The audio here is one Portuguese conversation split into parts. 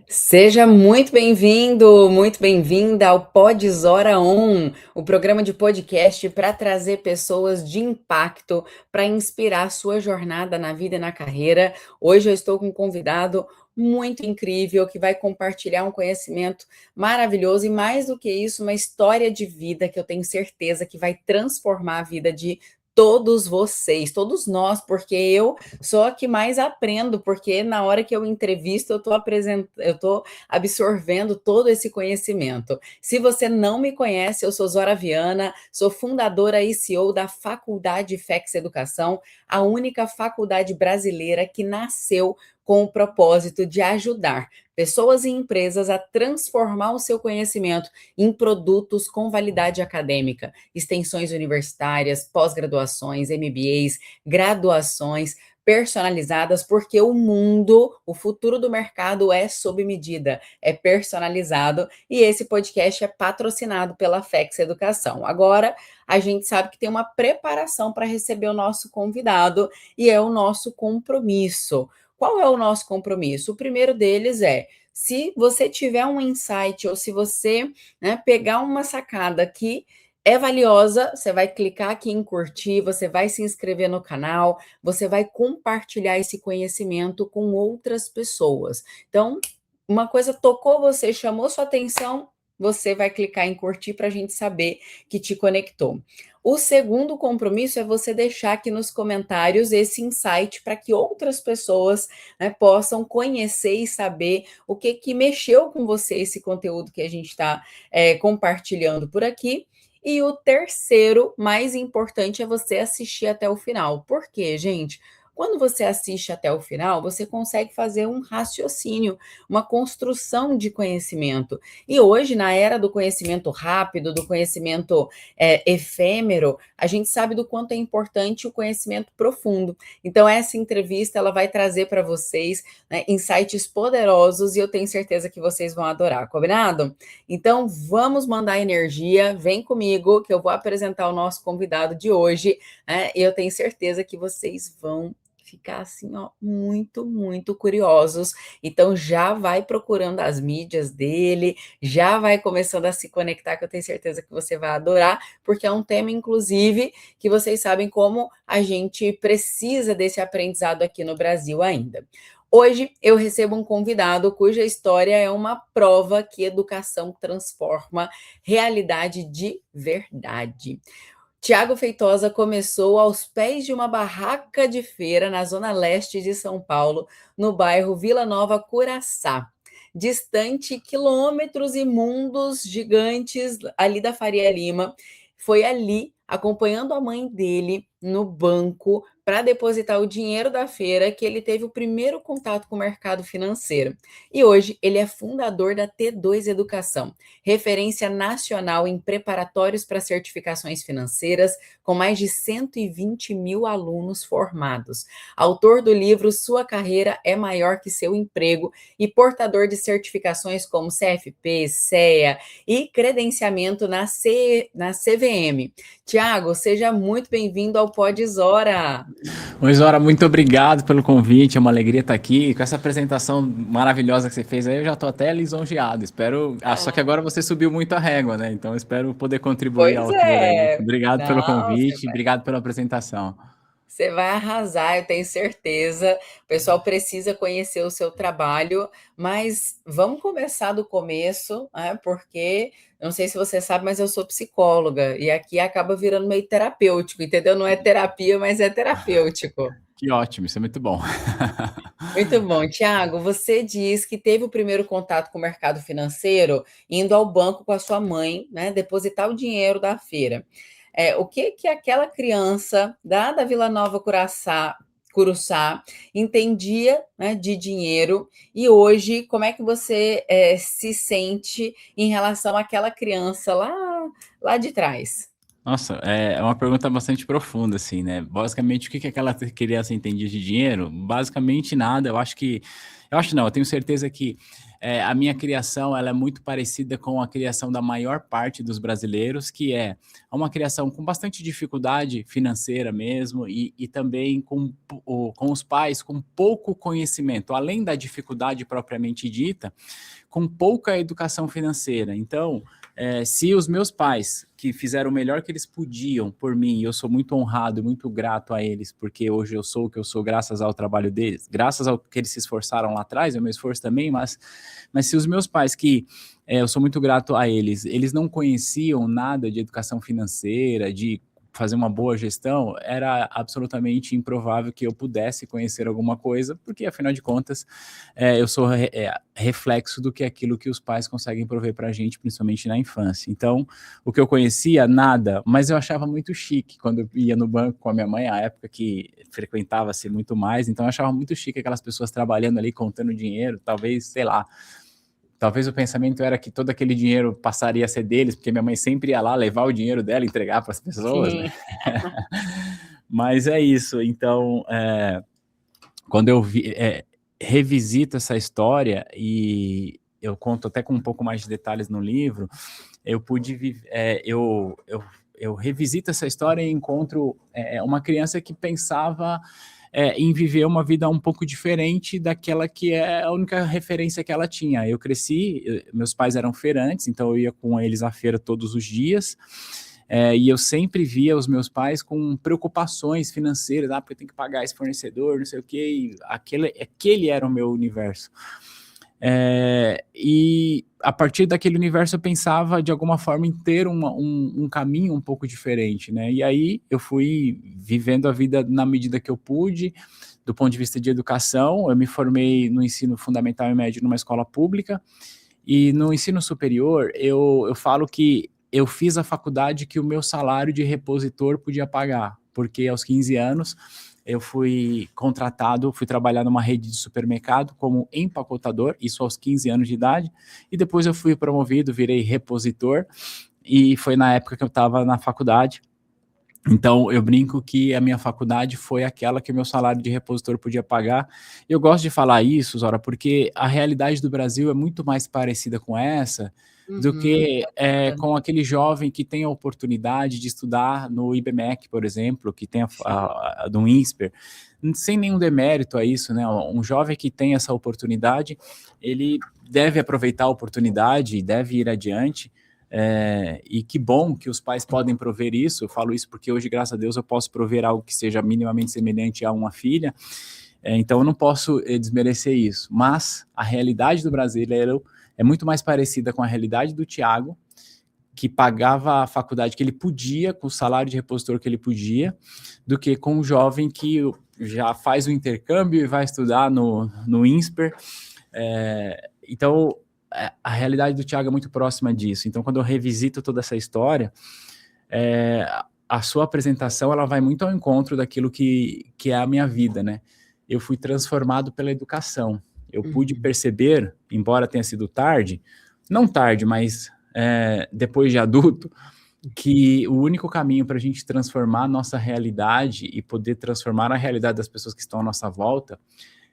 Seja muito bem-vindo, muito bem-vinda ao Pods Hora On, o programa de podcast para trazer pessoas de impacto para inspirar sua jornada na vida e na carreira. Hoje eu estou com um convidado muito incrível que vai compartilhar um conhecimento maravilhoso e, mais do que isso, uma história de vida que eu tenho certeza que vai transformar a vida de todos vocês, todos nós, porque eu sou a que mais aprendo, porque na hora que eu entrevisto, eu estou absorvendo todo esse conhecimento. Se você não me conhece, eu sou Zora Viana, sou fundadora e CEO da Faculdade FEX Educação, a única faculdade brasileira que nasceu com o propósito de ajudar pessoas e empresas a transformar o seu conhecimento em produtos com validade acadêmica, extensões universitárias, pós-graduações, MBAs, graduações personalizadas, porque o futuro do mercado é sob medida, é personalizado, e esse podcast é patrocinado pela FEX Educação. Agora, a gente sabe que tem uma preparação para receber o nosso convidado, e é o nosso compromisso. Qual é o nosso compromisso? O primeiro deles é, se você tiver um insight, ou se você, né, pegar uma sacada que é valiosa, você vai clicar aqui em curtir, você vai se inscrever no canal, você vai compartilhar esse conhecimento com outras pessoas. Então, uma coisa tocou você, chamou sua atenção, você vai clicar em curtir para a gente saber que te conectou. O segundo compromisso é você deixar aqui nos comentários esse insight para que outras pessoas, né, possam conhecer e saber o que mexeu com você, esse conteúdo que a gente está compartilhando por aqui. E o terceiro, mais importante, é você assistir até o final. Por quê, gente? Quando você assiste até o final, você consegue fazer um raciocínio, uma construção de conhecimento. E hoje, na era do conhecimento rápido, do conhecimento efêmero, a gente sabe do quanto é importante o conhecimento profundo. Então, essa entrevista ela vai trazer para vocês, né, insights poderosos, e eu tenho certeza que vocês vão adorar, combinado? Então, vamos mandar energia, vem comigo que eu vou apresentar o nosso convidado de hoje, né? E eu tenho certeza que vocês vão ficar assim, ó, muito curiosos. Então, já vai procurando as mídias dele, já vai começando a se conectar, que eu tenho certeza que você vai adorar, porque é um tema, inclusive, que vocês sabem como a gente precisa desse aprendizado aqui no Brasil ainda. Hoje eu recebo um convidado cuja história é uma prova que educação transforma realidade de verdade. Tiago Feitosa começou aos pés de uma barraca de feira na zona leste de São Paulo, no bairro Vila Nova Curaçá, distante quilômetros e mundos gigantes ali da Faria Lima. Foi ali, acompanhando a mãe dele no banco para depositar o dinheiro da feira, que ele teve o primeiro contato com o mercado financeiro. E hoje ele é fundador da T2 Educação, referência nacional em preparatórios para certificações financeiras, com mais de 120 mil alunos formados. Autor do livro Sua Carreira é Maior que Seu Emprego e portador de certificações como CFP, CEA e credenciamento na CVM. Tiago, seja muito bem-vindo ao Pods Hora. Oi, Zora, muito obrigado pelo convite. É uma alegria estar aqui. Com essa apresentação maravilhosa que você fez aí, eu já estou até lisonjeado. Espero. Só que agora você subiu muito a régua, né? Então espero poder contribuir à Pois altura aí. é. Obrigado pelo Não, convite, obrigado pela apresentação. você vai arrasar, eu tenho certeza. O pessoal precisa conhecer o seu trabalho, mas vamos começar do começo, né? Porque eu não sei se você sabe, mas eu sou psicóloga e aqui acaba virando meio terapêutico, entendeu? Não é terapia, mas é terapêutico. Que ótimo, isso é muito bom. Muito bom. Tiago, você diz que teve o primeiro contato com o mercado financeiro indo ao banco com a sua mãe, né? Depositar o dinheiro da feira. O que que aquela criança da Vila Nova Curuçá entendia, né, de dinheiro, e hoje como é que você se sente em relação àquela criança lá de trás? Nossa, é uma pergunta bastante profunda, assim, né? Basicamente, o que que aquela criança entendia de dinheiro? Basicamente nada. Eu acho não, eu tenho certeza que a minha criação, ela é muito parecida com a criação da maior parte dos brasileiros, que é uma criação com bastante dificuldade financeira mesmo e também com os pais com pouco conhecimento, além da dificuldade propriamente dita, com pouca educação financeira. Então, se os meus pais, que fizeram o melhor que eles podiam por mim, e eu sou muito honrado, muito grato a eles, porque hoje eu sou o que eu sou graças ao trabalho deles, graças ao que eles se esforçaram lá atrás, o meu esforço também, mas se os meus pais, eu sou muito grato a eles, eles não conheciam nada de educação financeira, de fazer uma boa gestão, era absolutamente improvável que eu pudesse conhecer alguma coisa, porque afinal de contas, eu sou reflexo do que é aquilo que os pais conseguem prover para a gente, principalmente na infância. Então, o que eu conhecia, nada, mas eu achava muito chique quando eu ia no banco com a minha mãe, a época que frequentava-se muito mais, então eu achava muito chique aquelas pessoas trabalhando ali, contando dinheiro, talvez, sei lá, talvez o pensamento era que todo aquele dinheiro passaria a ser deles, porque minha mãe sempre ia lá levar o dinheiro dela e entregar para as pessoas, né? Sim. Mas é isso. Então, quando eu revisito essa história e eu conto até com um pouco mais de detalhes no livro, eu pude eu revisito essa história e encontro uma criança que pensava em viver uma vida um pouco diferente daquela que é a única referência que ela tinha. Eu cresci, meus pais eram feirantes, então eu ia com eles à feira todos os dias, e eu sempre via os meus pais com preocupações financeiras, porque eu tenho que pagar esse fornecedor, não sei o quê, e aquele era o meu universo. E a partir daquele universo eu pensava de alguma forma em ter um caminho um pouco diferente, né? E aí eu fui vivendo a vida na medida que eu pude, do ponto de vista de educação. Eu me formei no ensino fundamental e médio numa escola pública, e no ensino superior eu falo que eu fiz a faculdade que o meu salário de repositor podia pagar, porque aos 15 anos eu fui contratado, fui trabalhar numa rede de supermercado como empacotador, isso aos 15 anos de idade, e depois eu fui promovido, virei repositor, e foi na época que eu estava na faculdade. Então, eu brinco que a minha faculdade foi aquela que o meu salário de repositor podia pagar. Eu gosto de falar isso, Zora, porque a realidade do Brasil é muito mais parecida com essa do Uhum. que com aquele jovem que tem a oportunidade de estudar no IBMEC, por exemplo, que tem do INSPER, sem nenhum demérito a isso, né? Um jovem que tem essa oportunidade, ele deve aproveitar a oportunidade, deve ir adiante, e que bom que os pais podem prover isso. Eu falo isso porque hoje, graças a Deus, eu posso prover algo que seja minimamente semelhante a uma filha, então eu não posso desmerecer isso, mas a realidade do brasileiro é muito mais parecida com a realidade do Tiago, que pagava a faculdade que ele podia, com o salário de repositor que ele podia, do que com um jovem que já faz o intercâmbio e vai estudar no INSPER. Então, a realidade do Tiago é muito próxima disso. Então, quando eu revisito toda essa história, a sua apresentação ela vai muito ao encontro daquilo que é a minha vida, né? Eu fui transformado pela educação. Eu pude perceber, embora tenha sido tarde, não tarde, mas depois de adulto, que o único caminho para a gente transformar a nossa realidade e poder transformar a realidade das pessoas que estão à nossa volta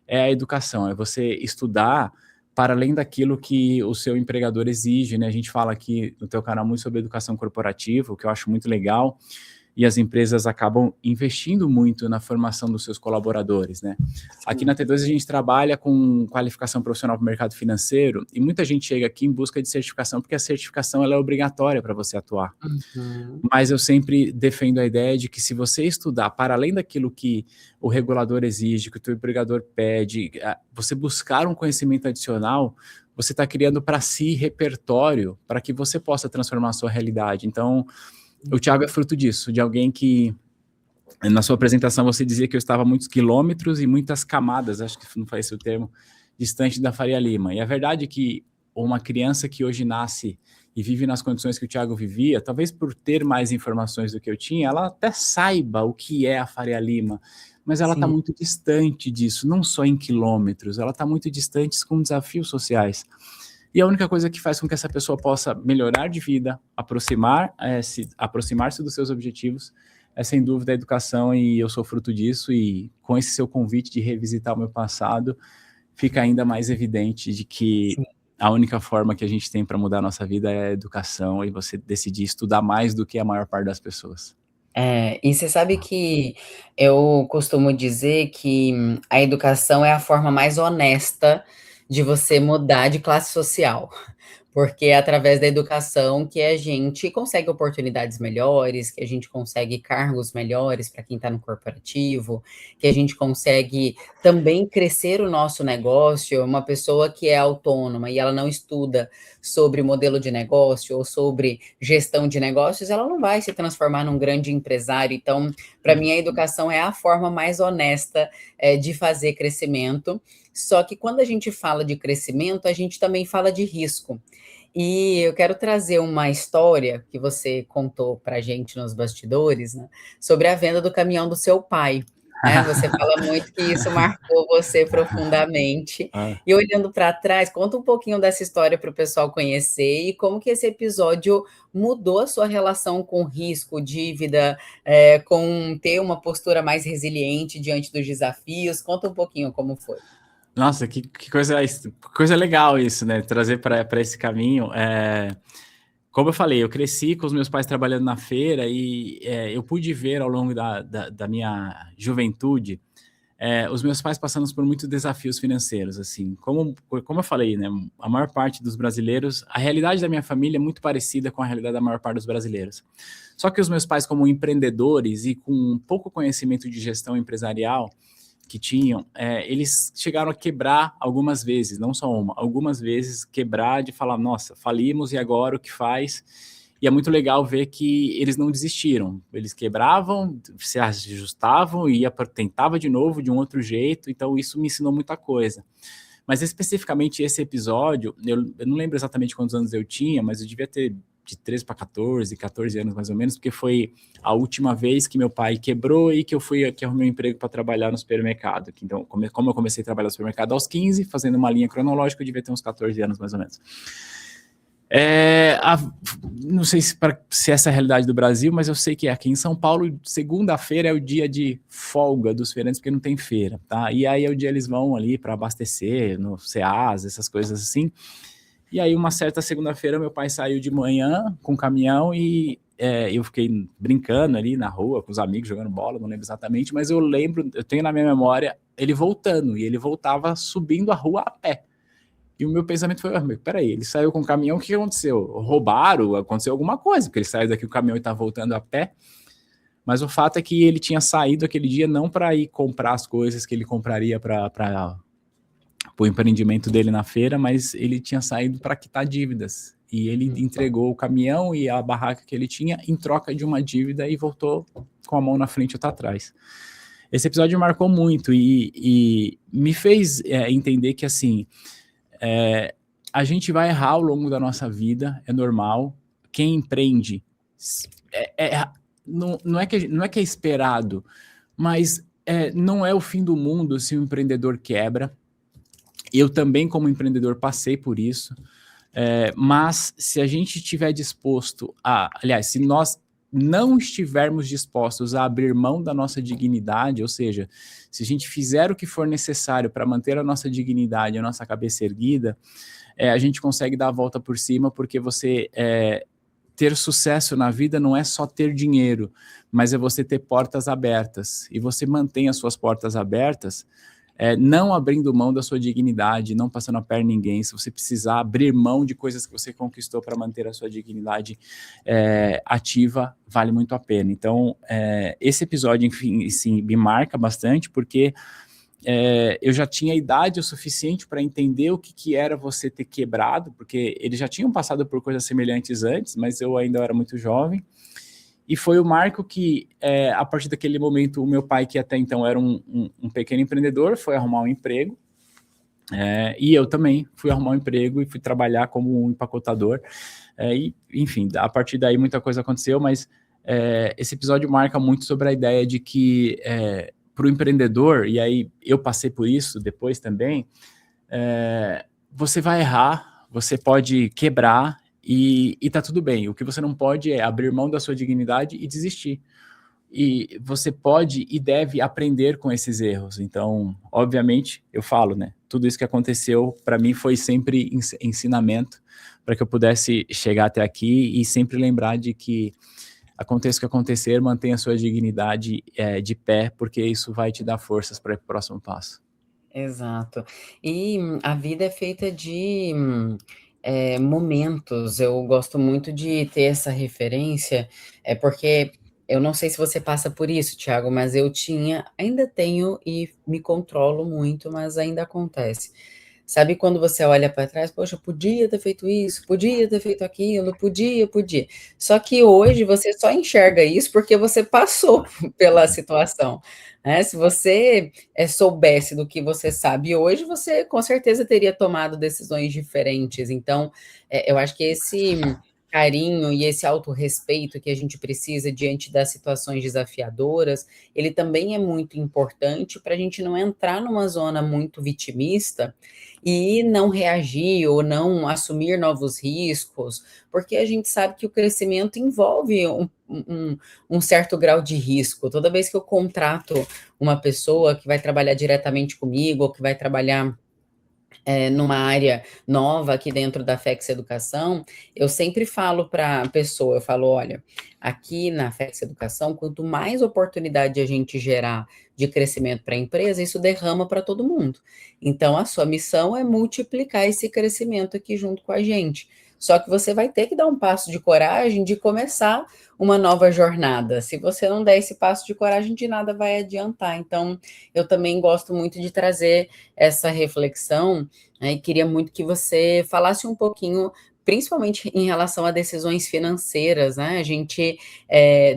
é a educação, é você estudar para além daquilo que o seu empregador exige, né? A gente fala aqui no teu canal muito sobre educação corporativa, o que eu acho muito legal, e as empresas acabam investindo muito na formação dos seus colaboradores, né? Aqui na T2 a gente trabalha com qualificação profissional para o mercado financeiro, e muita gente chega aqui em busca de certificação, porque a certificação ela é obrigatória para você atuar. Mas eu sempre defendo a ideia de que se você estudar para além daquilo que o regulador exige, que o teu empregador pede, você buscar um conhecimento adicional, você está criando para si repertório para que você possa transformar a sua realidade. Então, o Thiago é fruto disso, de alguém que, na sua apresentação, você dizia que eu estava a muitos quilômetros e muitas camadas, acho que não foi esse o termo, distante da Faria Lima. E a verdade é que uma criança que hoje nasce e vive nas condições que o Thiago vivia, talvez por ter mais informações do que eu tinha, ela até saiba o que é a Faria Lima, mas ela está muito distante disso, não só em quilômetros, ela está muito distante com desafios sociais. E a única coisa que faz com que essa pessoa possa melhorar de vida, aproximar-se dos seus objetivos, é sem dúvida a educação, e eu sou fruto disso, e com esse seu convite de revisitar o meu passado, fica ainda mais evidente de que a única forma que a gente tem para mudar a nossa vida é a educação, e você decidir estudar mais do que a maior parte das pessoas. E você sabe que eu costumo dizer que a educação é a forma mais honesta de você mudar de classe social. Porque é através da educação que a gente consegue oportunidades melhores, que a gente consegue cargos melhores para quem está no corporativo, que a gente consegue também crescer o nosso negócio. Uma pessoa que é autônoma e ela não estuda sobre modelo de negócio ou sobre gestão de negócios, ela não vai se transformar num grande empresário. Então, para mim, a educação é a forma mais honesta de fazer crescimento. Só que quando a gente fala de crescimento, a gente também fala de risco. E eu quero trazer uma história que você contou para a gente nos bastidores, né, sobre a venda do caminhão do seu pai, né? Você fala muito que isso marcou você profundamente. E olhando para trás, conta um pouquinho dessa história para o pessoal conhecer e como que esse episódio mudou a sua relação com risco, dívida, com ter uma postura mais resiliente diante dos desafios. Conta um pouquinho como foi. Nossa, que coisa legal isso, né? Trazer para esse caminho. Como eu falei, eu cresci com os meus pais trabalhando na feira e eu pude ver ao longo da minha juventude os meus pais passando por muitos desafios financeiros. Assim, como eu falei, né? A maior parte dos brasileiros, a realidade da minha família é muito parecida com a realidade da maior parte dos brasileiros. Só que os meus pais, como empreendedores e com pouco conhecimento de gestão empresarial que tinham, eles chegaram a quebrar algumas vezes, não só uma, algumas vezes quebrar de falar, nossa, falimos e agora o que faz? E é muito legal ver que eles não desistiram, eles quebravam, se ajustavam e tentava de novo de um outro jeito, então isso me ensinou muita coisa. Mas especificamente esse episódio, eu não lembro exatamente quantos anos eu tinha, mas eu devia ter de 13 para 14 anos mais ou menos, porque foi a última vez que meu pai quebrou e que eu arrumei um emprego para trabalhar no supermercado. Então, como eu comecei a trabalhar no supermercado aos 15, fazendo uma linha cronológica, eu devia ter uns 14 anos mais ou menos. Não sei se essa é a realidade do Brasil, mas eu sei que aqui em São Paulo, segunda-feira é o dia de folga dos feirantes, porque não tem feira, tá? E aí é o dia eles vão ali para abastecer no Ceasa, essas coisas assim. E aí, uma certa segunda-feira, meu pai saiu de manhã com o caminhão e eu fiquei brincando ali na rua com os amigos, jogando bola, não lembro exatamente, mas eu tenho na minha memória ele voltando, e ele voltava subindo a rua a pé. E o meu pensamento foi, peraí, ele saiu com o caminhão, o que aconteceu? Roubaram? Aconteceu alguma coisa, porque ele saiu daqui, o caminhão está voltando a pé. Mas o fato é que ele tinha saído aquele dia não para ir comprar as coisas que ele compraria para o empreendimento dele na feira, mas ele tinha saído para quitar dívidas. E ele entregou o caminhão e a barraca que ele tinha em troca de uma dívida e voltou com a mão na frente e outra atrás. Esse episódio marcou muito e me fez entender que, assim, a gente vai errar ao longo da nossa vida, é normal. Quem empreende, não é que é esperado, mas não é o fim do mundo se o empreendedor quebra. Eu também, como empreendedor, passei por isso, mas se a gente estiver disposto aliás, se nós não estivermos dispostos a abrir mão da nossa dignidade, ou seja, se a gente fizer o que for necessário para manter a nossa dignidade, a nossa cabeça erguida, a gente consegue dar a volta por cima, porque você ter sucesso na vida não é só ter dinheiro, mas é você ter portas abertas, e você mantém as suas portas abertas, não abrindo mão da sua dignidade, não passando a perna em ninguém. Se você precisar abrir mão de coisas que você conquistou para manter a sua dignidade ativa, vale muito a pena. Então, esse episódio, enfim, sim, me marca bastante, porque eu já tinha idade o suficiente para entender o que era você ter quebrado, porque eles já tinham passado por coisas semelhantes antes, mas eu ainda era muito jovem. E foi o marco que, a partir daquele momento, o meu pai, que até então era um pequeno empreendedor, foi arrumar um emprego, e eu também fui arrumar um emprego e fui trabalhar como um empacotador. E, enfim, a partir daí muita coisa aconteceu, mas esse episódio marca muito sobre a ideia de que, para o empreendedor, e aí eu passei por isso depois também, você vai errar, você pode quebrar e tá tudo bem. O que você não pode é abrir mão da sua dignidade e desistir. E você pode e deve aprender com esses erros. Então, obviamente, eu falo, né? Tudo isso que aconteceu, para mim, foi sempre ensinamento para que eu pudesse chegar até aqui e sempre lembrar de que aconteça o que acontecer, mantenha a sua dignidade de pé, porque isso vai te dar forças para o próximo passo. Exato. E a vida é feita de momentos. Eu gosto muito de ter essa referência, porque eu não sei se você passa por isso, Thiago, mas eu tinha, ainda tenho e me controlo muito, mas ainda acontece. Sabe quando você olha para trás, poxa, podia ter feito isso, podia ter feito aquilo, podia. Só que hoje você só enxerga isso porque você passou pela situação, né? Se você soubesse do que você sabe hoje, você com certeza teria tomado decisões diferentes. Então, eu acho que esse carinho e esse autorrespeito que a gente precisa diante das situações desafiadoras, ele também é muito importante para a gente não entrar numa zona muito vitimista e não reagir ou não assumir novos riscos, porque a gente sabe que o crescimento envolve um certo grau de risco. Toda vez que eu contrato uma pessoa que vai trabalhar diretamente comigo, ou que vai trabalhar numa área nova aqui dentro da FEX Educação, eu sempre falo para a pessoa, eu falo, olha, aqui na FEX Educação, quanto mais oportunidade a gente gerar de crescimento para a empresa, isso derrama para todo mundo. Então, a sua missão é multiplicar esse crescimento aqui junto com a gente. Só que você vai ter que dar um passo de coragem de começar uma nova jornada. Se você não der esse passo de coragem, de nada vai adiantar. Então, eu também gosto muito de trazer essa reflexão, né, e queria muito que você falasse um pouquinho, principalmente em relação a decisões financeiras, né? A gente,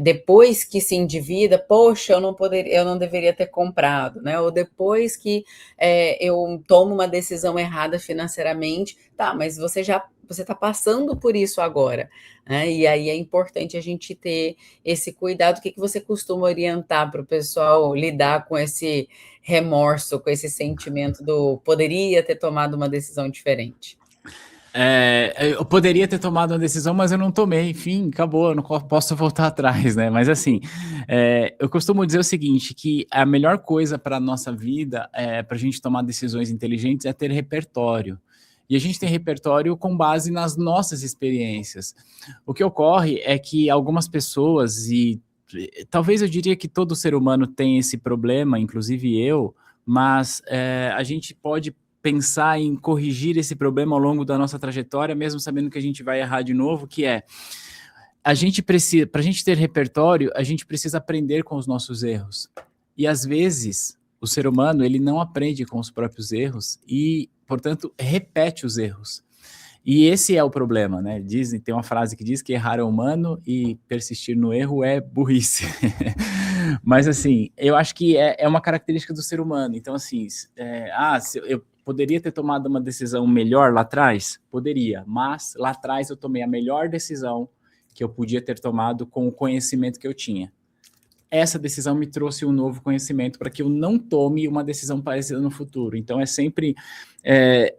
depois que se endivida, poxa, eu não deveria ter comprado, né? Ou depois que eu tomo uma decisão errada financeiramente, tá, mas você está passando por isso agora, né? E aí é importante a gente ter esse cuidado. O que você costuma orientar para o pessoal lidar com esse remorso, com esse sentimento do poderia ter tomado uma decisão diferente? Eu poderia ter tomado uma decisão, mas eu não tomei, enfim, acabou, eu não posso voltar atrás, né? Mas assim, eu costumo dizer o seguinte, que a melhor coisa para a nossa vida, para a gente tomar decisões inteligentes, é ter repertório. E a gente tem repertório com base nas nossas experiências. O que ocorre é que algumas pessoas, e talvez eu diria que todo ser humano tem esse problema, inclusive eu, mas a gente pode pensar em corrigir esse problema ao longo da nossa trajetória, mesmo sabendo que a gente vai errar de novo, que é, a gente precisa, para a gente ter repertório, a gente precisa aprender com os nossos erros. E às vezes, o ser humano, ele não aprende com os próprios erros e, portanto, repete os erros. E esse é o problema, né? Tem uma frase que diz que errar é humano e persistir no erro é burrice. Mas, assim, eu acho que é uma característica do ser humano. Então, assim, eu poderia ter tomado uma decisão melhor lá atrás? Poderia, mas lá atrás eu tomei a melhor decisão que eu podia ter tomado com o conhecimento que eu tinha. Essa decisão me trouxe um novo conhecimento para que eu não tome uma decisão parecida no futuro. Então,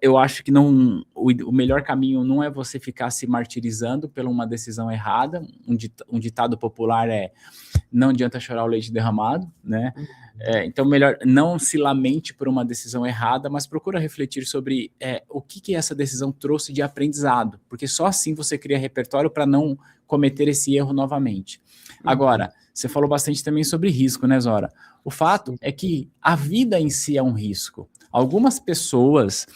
eu acho que o melhor caminho não é você ficar se martirizando por uma decisão errada. Um ditado popular é, não adianta chorar o leite derramado, né? Então, melhor, não se lamente por uma decisão errada, mas procura refletir sobre o que essa decisão trouxe de aprendizado, porque só assim você cria repertório para não cometer esse erro novamente. Agora, você falou bastante também sobre risco, né, Zora? O fato é que a vida em si é um risco. Algumas pessoas,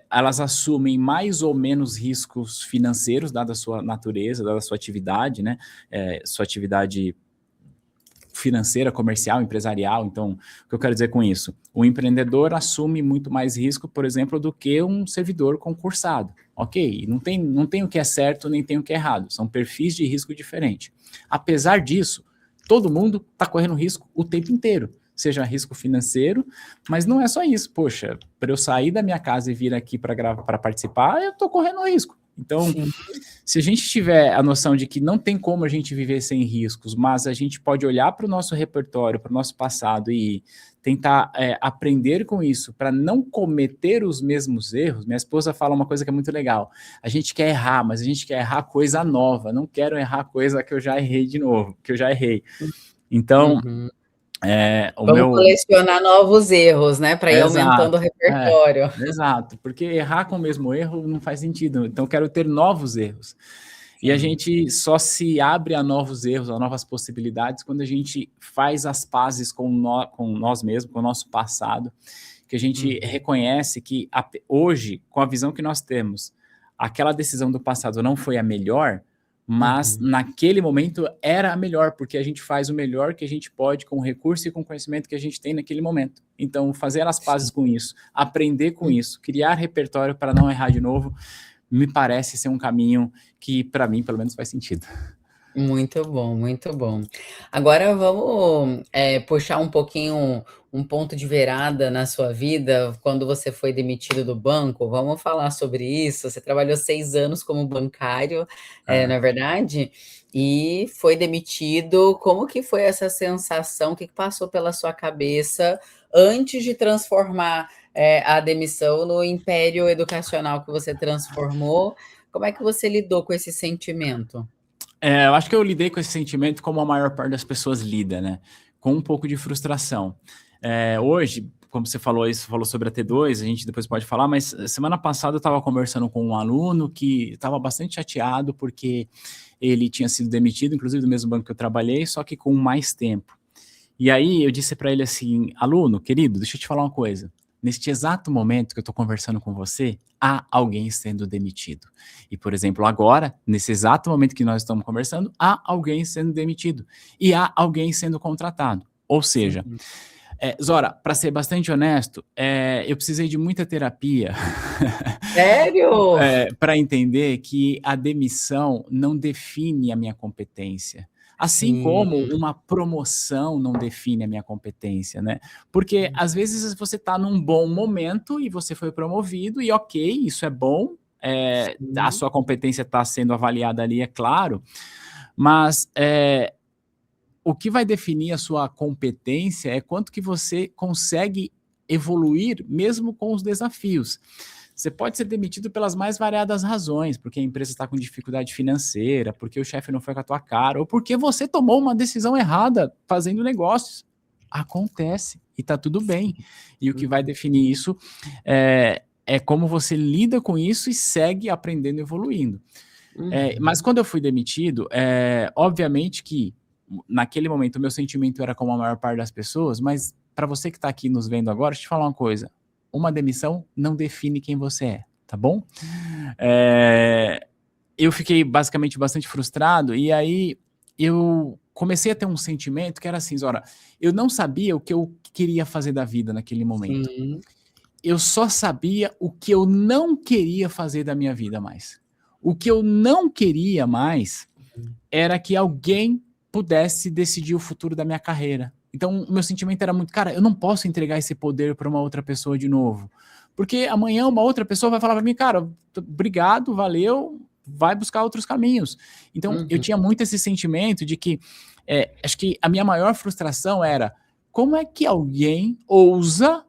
elas assumem mais ou menos riscos financeiros, dada a sua natureza, dada a sua atividade, né? Sua atividade financeira, comercial, empresarial. Então, o que eu quero dizer com isso? O empreendedor assume muito mais risco, por exemplo, do que um servidor concursado. Ok, não tem o que é certo, nem tem o que é errado. São perfis de risco diferentes. Apesar disso, todo mundo está correndo risco o tempo inteiro, seja risco financeiro, mas não é só isso. Poxa, para eu sair da minha casa e vir aqui para participar, eu estou correndo risco. Então, Sim. se a gente tiver a noção de que não tem como a gente viver sem riscos, mas a gente pode olhar para o nosso repertório, para o nosso passado e tentar aprender com isso para não cometer os mesmos erros. Minha esposa fala uma coisa que é muito legal. A gente quer errar, mas a gente quer errar coisa nova. Não quero errar coisa que eu já errei de novo, que eu já errei. Então, Uhum. o Vamos meu... colecionar novos erros, né, para ir aumentando o Exato, repertório. exato, porque errar com o mesmo erro não faz sentido, então eu quero ter novos erros. E a Sim. gente só se abre a novos erros, a novas possibilidades, quando a gente faz as pazes com nós mesmos, com o nosso passado, que a gente reconhece que hoje, com a visão que nós temos, aquela decisão do passado não foi a melhor, mas naquele momento era a melhor, porque a gente faz o melhor que a gente pode com o recurso e com o conhecimento que a gente tem naquele momento. Então, fazer as pazes com isso, aprender com isso, criar repertório para não errar de novo, me parece ser um caminho que, para mim, pelo menos, faz sentido. Muito bom, muito bom. Agora vamos puxar um pouquinho um ponto de virada na sua vida, quando você foi demitido do banco. Vamos falar sobre isso. Você trabalhou 6 anos como bancário, não é verdade? E foi demitido. Como que foi essa sensação? O que passou pela sua cabeça antes de transformar a demissão no império educacional que você transformou? Como é que você lidou com esse sentimento? Eu acho que eu lidei com esse sentimento como a maior parte das pessoas lida, né? Com um pouco de frustração. Hoje, como você falou isso, falou sobre a T2, a gente depois pode falar, mas semana passada eu estava conversando com um aluno que estava bastante chateado porque ele tinha sido demitido, inclusive do mesmo banco que eu trabalhei, só que com mais tempo. E aí eu disse para ele assim, aluno, querido, deixa eu te falar uma coisa. Neste exato momento que eu estou conversando com você, há alguém sendo demitido. E, por exemplo, agora, nesse exato momento que nós estamos conversando, há alguém sendo demitido. E há alguém sendo contratado. Ou seja, Zora, para ser bastante honesto, eu precisei de muita terapia Sério? para entender que a demissão não define a minha competência. Assim Sim. como uma promoção não define a minha competência, né? Porque às vezes você está num bom momento e você foi promovido, e ok, isso é bom, a Sim. sua competência está sendo avaliada ali, é claro, mas o que vai definir a sua competência é quanto que você consegue evoluir mesmo com os desafios. Você pode ser demitido pelas mais variadas razões, porque a empresa está com dificuldade financeira, porque o chefe não foi com a tua cara, ou porque você tomou uma decisão errada fazendo negócios. Acontece, e está tudo bem. E o que vai definir isso é como você lida com isso e segue aprendendo e evoluindo. Mas quando eu fui demitido, obviamente que naquele momento o meu sentimento era como a maior parte das pessoas, mas para você que está aqui nos vendo agora, deixa eu te falar uma coisa. Uma demissão não define quem você é, tá bom? Eu fiquei basicamente bastante frustrado e aí eu comecei a ter um sentimento que era assim, Zora, eu não sabia o que eu queria fazer da vida naquele momento. Sim. Eu só sabia o que eu não queria fazer da minha vida mais. O que eu não queria mais era que alguém pudesse decidir o futuro da minha carreira. Então, o meu sentimento era muito, cara, eu não posso entregar esse poder para uma outra pessoa de novo. Porque amanhã uma outra pessoa vai falar para mim, cara, obrigado, valeu, vai buscar outros caminhos. Então, eu tinha muito esse sentimento de que, acho que a minha maior frustração era, como é que alguém ousa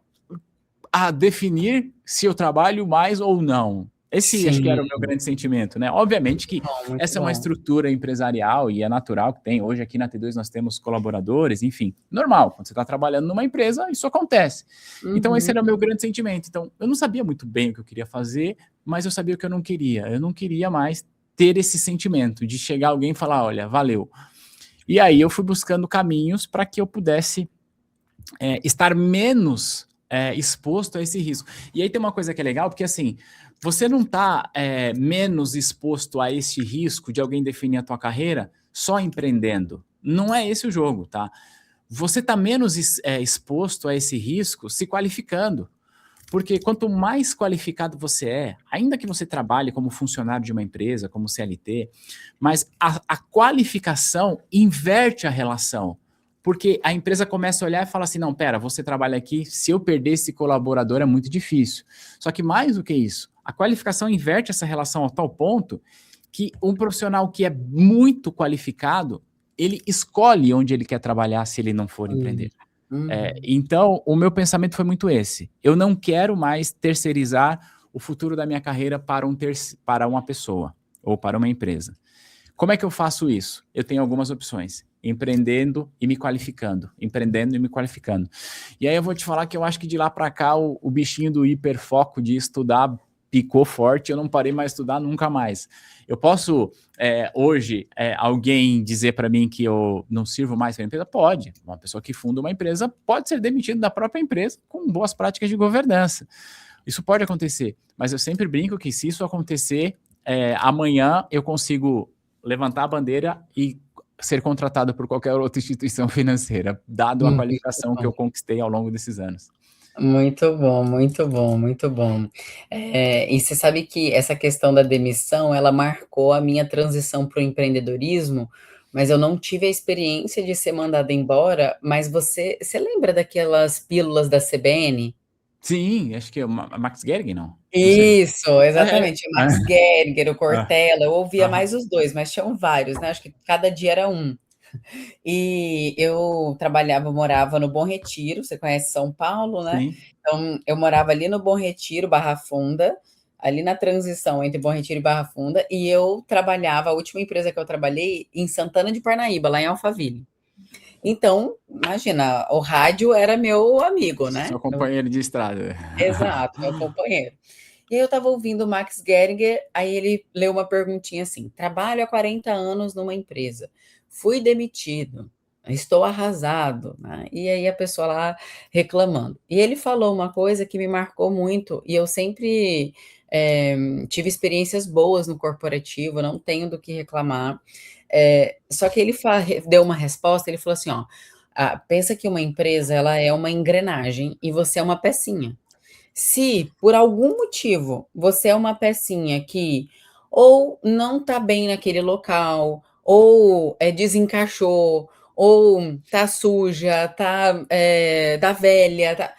a definir se eu trabalho mais ou não? Esse acho que Sim. era o meu grande sentimento, né? Obviamente que Bom, muito essa é uma bom. estrutura empresarial e é natural que tem. Hoje aqui na T2 nós temos colaboradores, enfim, normal. Quando você está trabalhando numa empresa, isso acontece. Então esse era o meu grande sentimento. Então eu não sabia muito bem o que eu queria fazer, mas eu sabia o que eu não queria. Eu não queria mais ter esse sentimento de chegar alguém e falar, olha, valeu. E aí eu fui buscando caminhos para que eu pudesse estar menos exposto a esse risco. E aí tem uma coisa que é legal, porque assim, você não está menos exposto a esse risco de alguém definir a tua carreira só empreendendo. Não é esse o jogo, tá? Você está menos exposto a esse risco se qualificando. Porque quanto mais qualificado você é, ainda que você trabalhe como funcionário de uma empresa, como CLT, mas a qualificação inverte a relação. porque a empresa começa a olhar e fala assim, não, pera, você trabalha aqui, se eu perder esse colaborador é muito difícil. Só que mais do que isso, a qualificação inverte essa relação a tal ponto que um profissional que é muito qualificado, ele escolhe onde ele quer trabalhar se ele não for empreender. Então, o meu pensamento foi muito esse. Eu não quero mais terceirizar o futuro da minha carreira para uma pessoa ou para uma empresa. Como é que eu faço isso? Eu tenho algumas opções. Empreendendo e me qualificando. Empreendendo e me qualificando. E aí eu vou te falar que eu acho que de lá para cá o bichinho do hiperfoco de estudar picou forte, eu não parei mais de estudar nunca mais. Eu posso, hoje, alguém dizer para mim que eu não sirvo mais para a empresa? Pode. Uma pessoa que funda uma empresa pode ser demitida da própria empresa com boas práticas de governança. Isso pode acontecer, mas eu sempre brinco que se isso acontecer, amanhã eu consigo levantar a bandeira e ser contratado por qualquer outra instituição financeira, dado a qualificação que eu conquistei ao longo desses anos. Muito bom, muito bom, muito bom. E você sabe que essa questão da demissão, ela marcou a minha transição para o empreendedorismo, mas eu não tive a experiência de ser mandada embora, mas você lembra daquelas pílulas da CBN? Sim, acho que é o Max Gehrig, não? Não sei. Isso, exatamente, o Max Gehrig, o Cortella, eu ouvia Aham. mais os 2, mas tinham vários, né, acho que cada dia era um. E eu morava no Bom Retiro, você conhece São Paulo, né? Sim. Então, eu morava ali no Bom Retiro, Barra Funda, ali na transição entre Bom Retiro e Barra Funda, e eu trabalhava, a última empresa que eu trabalhei, em Santana de Parnaíba, lá em Alphaville. Então, imagina, o rádio era meu amigo, né? Seu companheiro de estrada. Exato, meu companheiro. E aí eu estava ouvindo o Max Gehringer, aí ele leu uma perguntinha assim: trabalho há 40 anos numa empresa, fui demitido, estou arrasado, né? E aí a pessoa lá reclamando. E ele falou uma coisa que me marcou muito, e eu sempre tive experiências boas no corporativo, não tenho do que reclamar. Só que ele deu uma resposta, ele falou assim: ó, pensa que uma empresa ela é uma engrenagem e você é uma pecinha. Se por algum motivo você é uma pecinha que ou não está bem naquele local, ou desencaixou, ou tá suja, tá velha,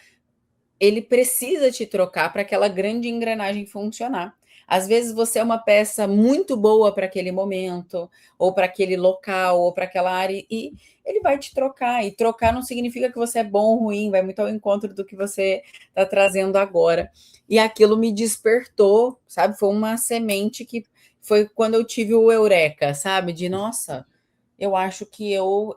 ele precisa te trocar para aquela grande engrenagem funcionar. Às vezes você é uma peça muito boa para aquele momento, ou para aquele local, ou para aquela área, e ele vai te trocar. E trocar não significa que você é bom ou ruim, vai muito ao encontro do que você está trazendo agora. E aquilo me despertou, sabe? Foi uma semente que foi quando eu tive o eureka, sabe? De nossa, eu acho que eu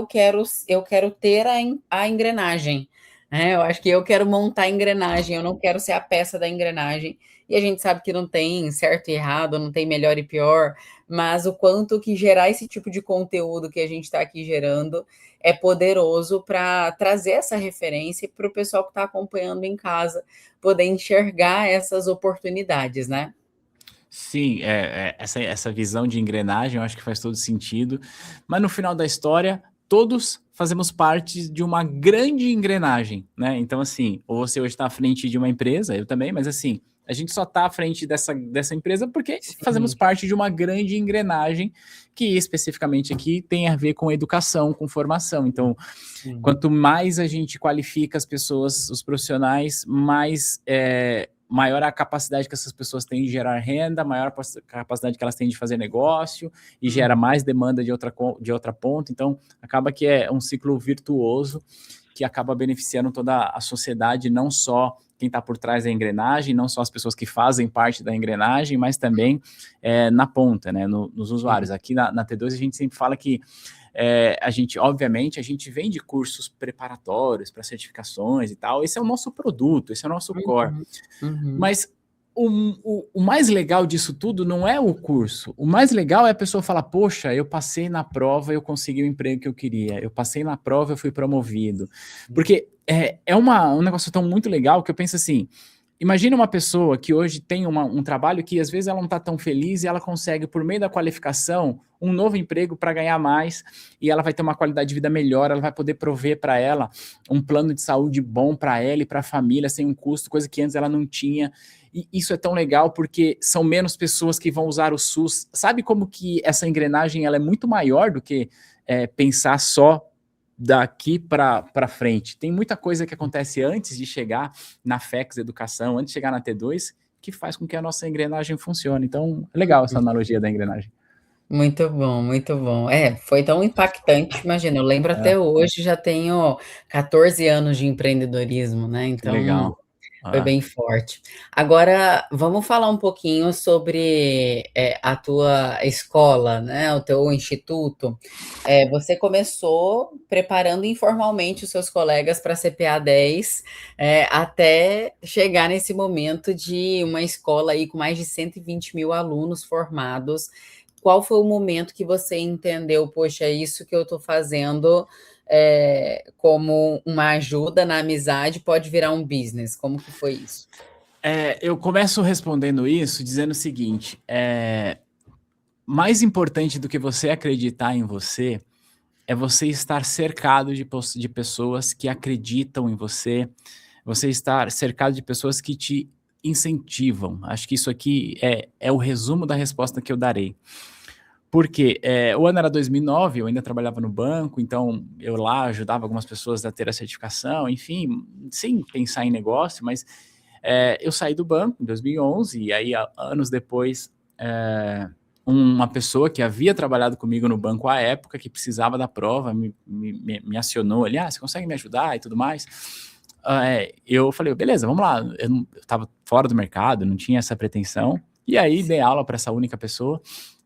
quero ter a engrenagem. Eu acho que eu quero montar a engrenagem, eu não quero ser a peça da engrenagem. E a gente sabe que não tem certo e errado, não tem melhor e pior, mas o quanto que gerar esse tipo de conteúdo que a gente está aqui gerando é poderoso para trazer essa referência para o pessoal que está acompanhando em casa poder enxergar essas oportunidades, né? Sim, essa visão de engrenagem eu acho que faz todo sentido, mas no final da história, todos fazemos parte de uma grande engrenagem, né? Então, assim, ou você hoje está à frente de uma empresa, eu também, mas assim, a gente só está à frente dessa empresa porque fazemos Sim. parte de uma grande engrenagem que especificamente aqui tem a ver com educação, com formação. Então, Sim. quanto mais a gente qualifica as pessoas, os profissionais, mais maior a capacidade que essas pessoas têm de gerar renda, maior a capacidade que elas têm de fazer negócio e gera mais demanda de outra ponta. Então, acaba que é um ciclo virtuoso que acaba beneficiando toda a sociedade, não só quem está por trás da engrenagem, não só as pessoas que fazem parte da engrenagem, mas também na ponta, né, nos usuários. Aqui na T2 a gente sempre fala que obviamente, a gente vende cursos preparatórios para certificações e tal. Esse é o nosso produto, esse é o nosso core. Mas o mais legal disso tudo não é o curso. O mais legal é a pessoa falar, poxa, eu passei na prova, eu consegui o emprego que eu queria. Eu passei na prova, eu fui promovido. Porque um negócio tão muito legal que eu penso assim, imagina uma pessoa que hoje tem um trabalho que às vezes ela não está tão feliz e ela consegue, por meio da qualificação, um novo emprego para ganhar mais e ela vai ter uma qualidade de vida melhor, ela vai poder prover para ela um plano de saúde bom para ela e para a família sem um custo, coisa que antes ela não tinha. E isso é tão legal porque são menos pessoas que vão usar o SUS. Sabe como que essa engrenagem ela é muito maior do que pensar só daqui para frente. Tem muita coisa que acontece antes de chegar na FEX Educação, antes de chegar na T2, que faz com que a nossa engrenagem funcione. Então, é legal essa analogia da engrenagem. Muito bom, muito bom. Foi tão impactante, imagina, eu lembro até hoje, já tenho 14 anos de empreendedorismo, né? Que Então, legal. foi bem forte. Agora, vamos falar um pouquinho sobre a tua escola, né? O teu instituto. Você começou preparando informalmente os seus colegas para a CPA 10, até chegar nesse momento de uma escola aí com mais de 120 mil alunos formados. Qual foi o momento que você entendeu, poxa, é isso que eu estou fazendo como uma ajuda na amizade pode virar um business? Como que foi isso? Eu começo respondendo isso dizendo o seguinte, mais importante do que você acreditar em você é você estar cercado de pessoas que acreditam em você, você estar cercado de pessoas que te incentivam. Acho que isso aqui é o resumo da resposta que eu darei. Porque o ano era 2009, eu ainda trabalhava no banco, então eu lá ajudava algumas pessoas a ter a certificação, enfim, sem pensar em negócio, mas eu saí do banco em 2011, e aí anos depois, uma pessoa que havia trabalhado comigo no banco à época, que precisava da prova, me acionou ali, você consegue me ajudar e tudo mais? Eu falei, beleza, vamos lá, eu estava fora do mercado, não tinha essa pretensão, e aí dei aula para essa única pessoa,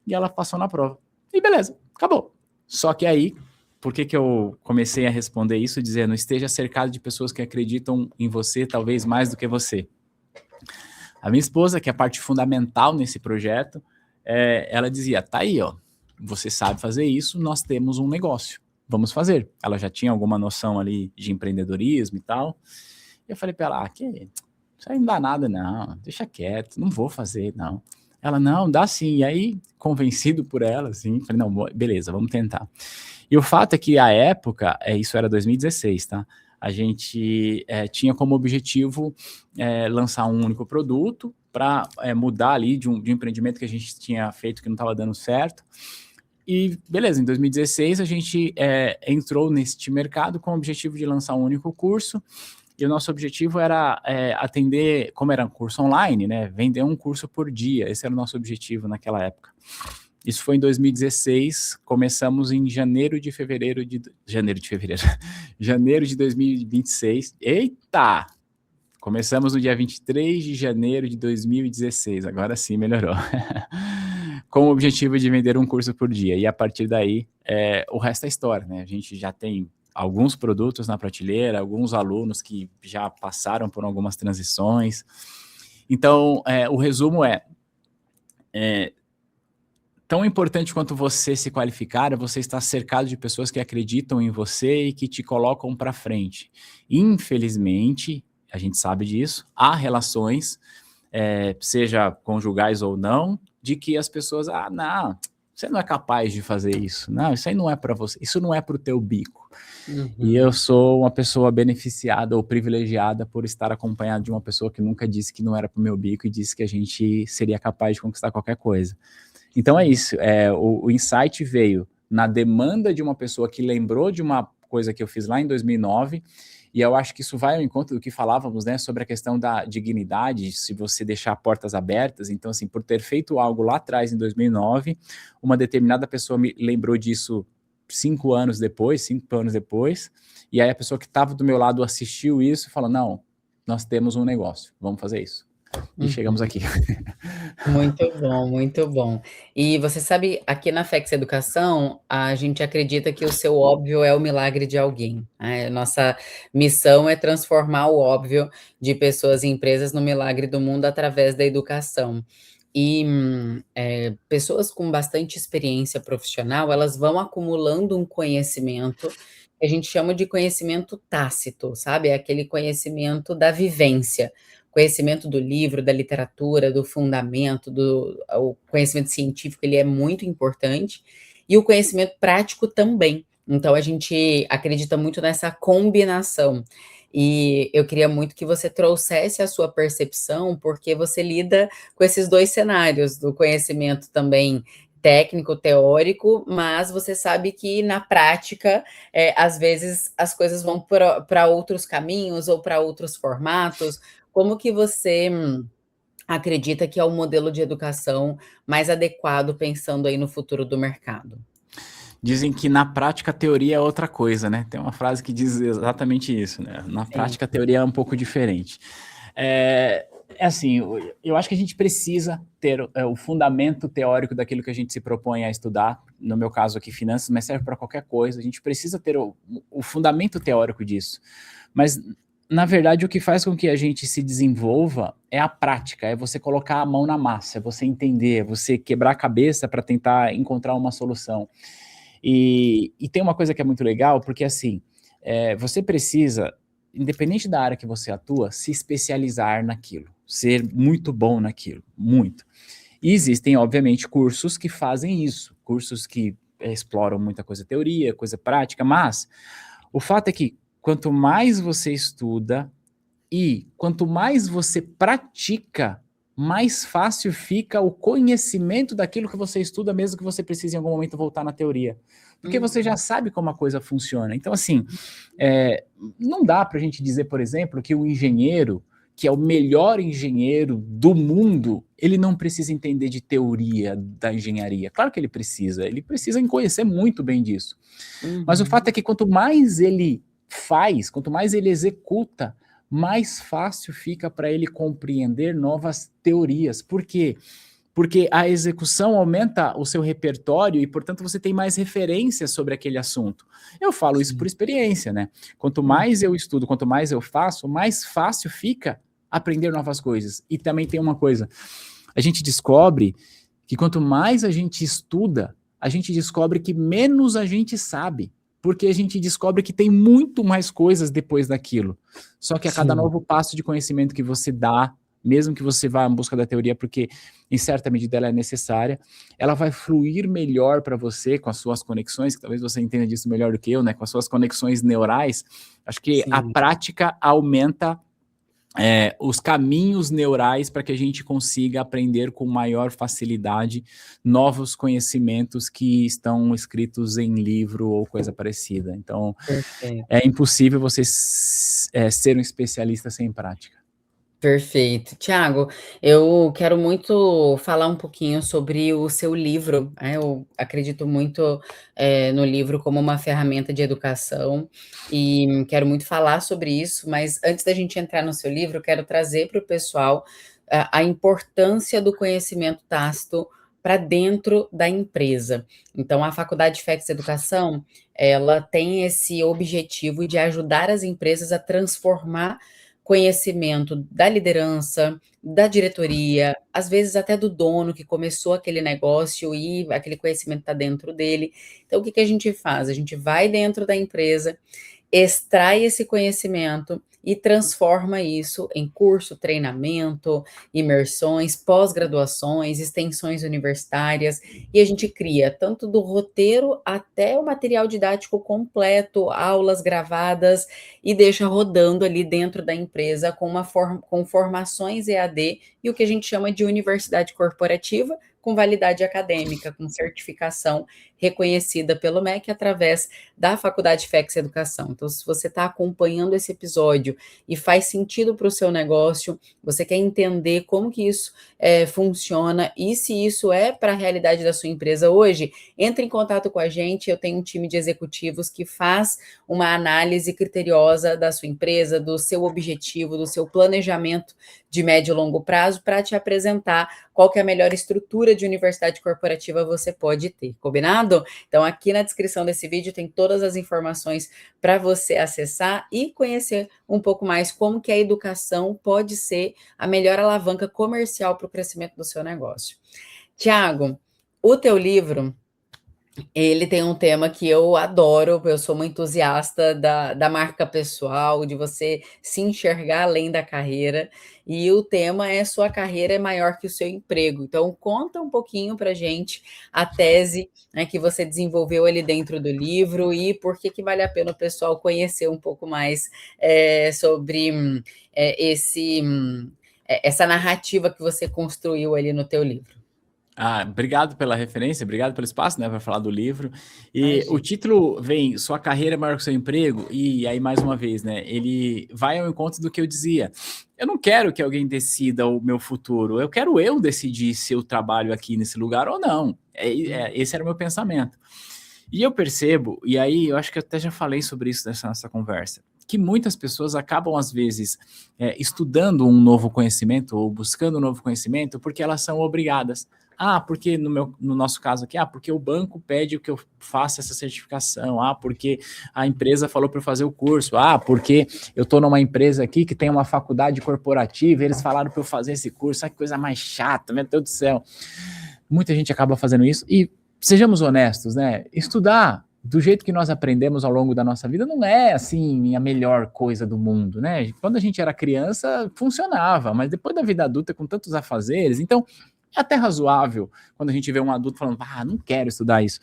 e ela passou na prova. E beleza, acabou. Só que aí, por que eu comecei a responder isso dizendo, esteja cercado de pessoas que acreditam em você, talvez mais do que você? A minha esposa, que é a parte fundamental nesse projeto, ela dizia, tá aí, ó, você sabe fazer isso, nós temos um negócio, vamos fazer. Ela já tinha alguma noção ali de empreendedorismo e tal. E eu falei para ela, isso aí não dá nada, não, deixa quieto, não vou fazer, não. Ela, não, dá sim. E aí, convencido por ela, assim, falei, não, beleza, vamos tentar. E o fato é que, à época, isso era 2016, tá? A gente tinha como objetivo lançar um único produto para mudar ali de um empreendimento que a gente tinha feito que não estava dando certo. E, beleza, em 2016 a gente entrou neste mercado com o objetivo de lançar um único curso. E o nosso objetivo era atender, como era um curso online, né, vender um curso por dia. Esse era o nosso objetivo naquela época. Isso foi em 2016, começamos em janeiro de 2026. Eita! Começamos no dia 23 de janeiro de 2016, agora sim melhorou. Com o objetivo de vender um curso por dia. E a partir daí, o resto é história, né? A gente já tem alguns produtos na prateleira, alguns alunos que já passaram por algumas transições. Então, o resumo tão importante quanto você se qualificar é você estar cercado de pessoas que acreditam em você e que te colocam para frente. Infelizmente, a gente sabe disso, há relações, seja conjugais ou não, de que as pessoas, não, você não é capaz de fazer isso, não, isso aí não é para você, isso não é para o teu bico. Uhum. E eu sou uma pessoa beneficiada ou privilegiada por estar acompanhado de uma pessoa que nunca disse que não era para o meu bico e disse que a gente seria capaz de conquistar qualquer coisa. Então é isso, o insight veio na demanda de uma pessoa que lembrou de uma coisa que eu fiz lá em 2009, e eu acho que isso vai ao encontro do que falávamos, né, sobre a questão da dignidade, se você deixar portas abertas. Então, assim, por ter feito algo lá atrás, em 2009, uma determinada pessoa me lembrou disso 5 anos depois, e aí a pessoa que estava do meu lado assistiu isso e falou, não, nós temos um negócio, vamos fazer isso. E chegamos aqui. Muito bom, muito bom. E você sabe, aqui na FEX Educação, a gente acredita que o seu óbvio é o milagre de alguém, né? Nossa missão é transformar o óbvio de pessoas e empresas no milagre do mundo através da educação. E pessoas com bastante experiência profissional, elas vão acumulando um conhecimento que a gente chama de conhecimento tácito, sabe? É aquele conhecimento da vivência. Conhecimento do livro, da literatura, do fundamento, o conhecimento científico, ele é muito importante, e o conhecimento prático também. Então, a gente acredita muito nessa combinação. E eu queria muito que você trouxesse a sua percepção, porque você lida com esses dois cenários, do conhecimento também técnico, teórico, mas você sabe que na prática, às vezes as coisas vão para outros caminhos ou para outros formatos. Como que você acredita que é o modelo de educação mais adequado pensando aí no futuro do mercado? Dizem que na prática a teoria é outra coisa, né? Tem uma frase que diz exatamente isso, né? Na Sim. prática a teoria é um pouco diferente. É assim, eu acho que a gente precisa ter o fundamento teórico daquilo que a gente se propõe a estudar, no meu caso aqui finanças, mas serve para qualquer coisa, a gente precisa ter o fundamento teórico disso. Mas, na verdade, o que faz com que a gente se desenvolva é a prática, é você colocar a mão na massa, é você entender, é você quebrar a cabeça para tentar encontrar uma solução. E tem uma coisa que é muito legal, porque assim, você precisa, independente da área que você atua, se especializar naquilo, ser muito bom naquilo, muito. E existem, obviamente, cursos que fazem isso, cursos que exploram muita coisa teoria, coisa prática, mas o fato é que quanto mais você estuda e quanto mais você pratica, mais fácil fica o conhecimento daquilo que você estuda, mesmo que você precise em algum momento voltar na teoria. Porque você já Uhum. sabe como a coisa funciona. Então, assim, é, não dá para a gente dizer, por exemplo, que o engenheiro, que é o melhor engenheiro do mundo, ele não precisa entender de teoria da engenharia. Claro que ele precisa conhecer muito bem disso. Mas o fato é Uhum. que quanto mais ele faz, quanto mais ele executa, mais fácil fica para ele compreender novas teorias. Por quê? Porque a execução aumenta o seu repertório e, portanto, você tem mais referências sobre aquele assunto. Eu falo isso por Sim. experiência, né? Quanto Hum. mais eu estudo, quanto mais eu faço, mais fácil fica aprender novas coisas. E também tem uma coisa, a gente descobre que quanto mais a gente estuda, a gente descobre que menos a gente sabe, porque a gente descobre que tem muito mais coisas depois daquilo. Só que a cada Sim. novo passo de conhecimento que você dá, mesmo que você vá em busca da teoria, porque em certa medida ela é necessária, ela vai fluir melhor para você com as suas conexões, que talvez você entenda disso melhor do que eu, né? Com as suas conexões neurais. Acho que a Sim. prática aumenta os caminhos neurais para que a gente consiga aprender com maior facilidade novos conhecimentos que estão escritos em livro ou coisa parecida. Então, Perfeito. é impossível você ser um especialista sem prática. Perfeito. Tiago, eu quero muito falar um pouquinho sobre o seu livro, né, eu acredito muito, no livro como uma ferramenta de educação, e quero muito falar sobre isso, mas antes da gente entrar no seu livro, eu quero trazer para o pessoal a importância do conhecimento tácito para dentro da empresa. Então a Faculdade FEX Educação, ela tem esse objetivo de ajudar as empresas a transformar conhecimento da liderança, da diretoria, às vezes até do dono que começou aquele negócio e aquele conhecimento está dentro dele. Então, o que que a gente faz? A gente vai dentro da empresa, extrai esse conhecimento e transforma isso em curso, treinamento, imersões, pós-graduações, extensões universitárias, e a gente cria tanto do roteiro até o material didático completo, aulas gravadas, e deixa rodando ali dentro da empresa com com formações EAD e o que a gente chama de universidade corporativa, com validade acadêmica, com certificação reconhecida pelo MEC através da Faculdade FEX Educação. Então, se você está acompanhando esse episódio e faz sentido para o seu negócio, você quer entender como que isso funciona e se isso é para a realidade da sua empresa hoje, entre em contato com a gente. Eu tenho um time de executivos que faz uma análise criteriosa da sua empresa, do seu objetivo, do seu planejamento de médio e longo prazo, para te apresentar qual que é a melhor estrutura de universidade corporativa você pode ter, combinado? Então, aqui na descrição desse vídeo tem todas as informações para você acessar e conhecer um pouco mais como que a educação pode ser a melhor alavanca comercial para o crescimento do seu negócio. Tiago, o teu livro, ele tem um tema que eu adoro, eu sou uma entusiasta da marca pessoal, de você se enxergar além da carreira, e o tema é sua carreira é maior que o seu emprego. Então, conta um pouquinho para gente a tese, né, que você desenvolveu ali dentro do livro e por que que vale a pena o pessoal conhecer um pouco mais sobre essa narrativa que você construiu ali no teu livro. Obrigado pela referência, obrigado pelo espaço, né, para falar do livro. E o Imagina. título vem Sua Carreira é Maior que o Seu Emprego, e aí, mais uma vez, né, ele vai ao encontro do que eu dizia. Eu não quero que alguém decida o meu futuro, eu quero eu decidir se eu trabalho aqui nesse lugar ou não. Esse era o meu pensamento. E eu percebo, e aí eu acho que eu até já falei sobre isso nessa nossa conversa, que muitas pessoas acabam, às vezes, estudando um novo conhecimento ou buscando um novo conhecimento porque elas são obrigadas. Porque no nosso caso aqui, porque o banco pede que eu faça essa certificação, porque a empresa falou para eu fazer o curso, porque eu estou numa empresa aqui que tem uma faculdade corporativa, e eles falaram para eu fazer esse curso, que coisa mais chata, meu Deus do céu. Muita gente acaba fazendo isso, e sejamos honestos, né? Estudar do jeito que nós aprendemos ao longo da nossa vida não é, assim, a melhor coisa do mundo, né? Quando a gente era criança, funcionava, mas depois da vida adulta, com tantos afazeres, então é até razoável quando a gente vê um adulto falando, não quero estudar isso.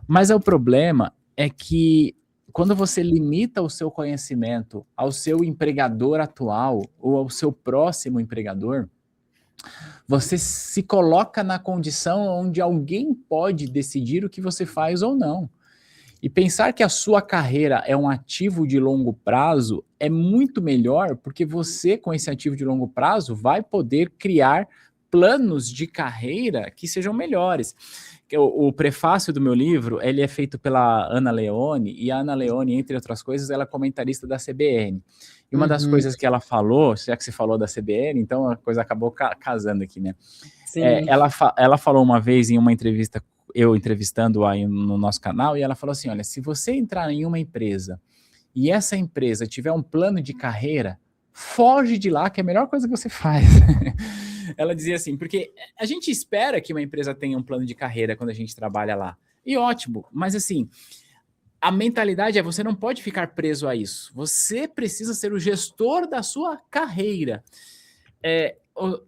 Mas o problema é que quando você limita o seu conhecimento ao seu empregador atual ou ao seu próximo empregador, você se coloca na condição onde alguém pode decidir o que você faz ou não. E pensar que a sua carreira é um ativo de longo prazo é muito melhor, porque você, com esse ativo de longo prazo, vai poder criar planos de carreira que sejam melhores. O prefácio do meu livro, ele é feito pela Ana Leone, e a Ana Leone, entre outras coisas, ela é comentarista da CBN. E uma das coisas que ela falou, já que você falou da CBN, então a coisa acabou casando aqui, né? Sim. Ela falou uma vez em uma entrevista, eu entrevistando aí no nosso canal, e ela falou assim, olha, se você entrar em uma empresa e essa empresa tiver um plano de carreira, foge de lá, que é a melhor coisa que você faz. Ela dizia assim, porque a gente espera que uma empresa tenha um plano de carreira quando a gente trabalha lá. E ótimo, mas assim, a mentalidade é você não pode ficar preso a isso. Você precisa ser o gestor da sua carreira.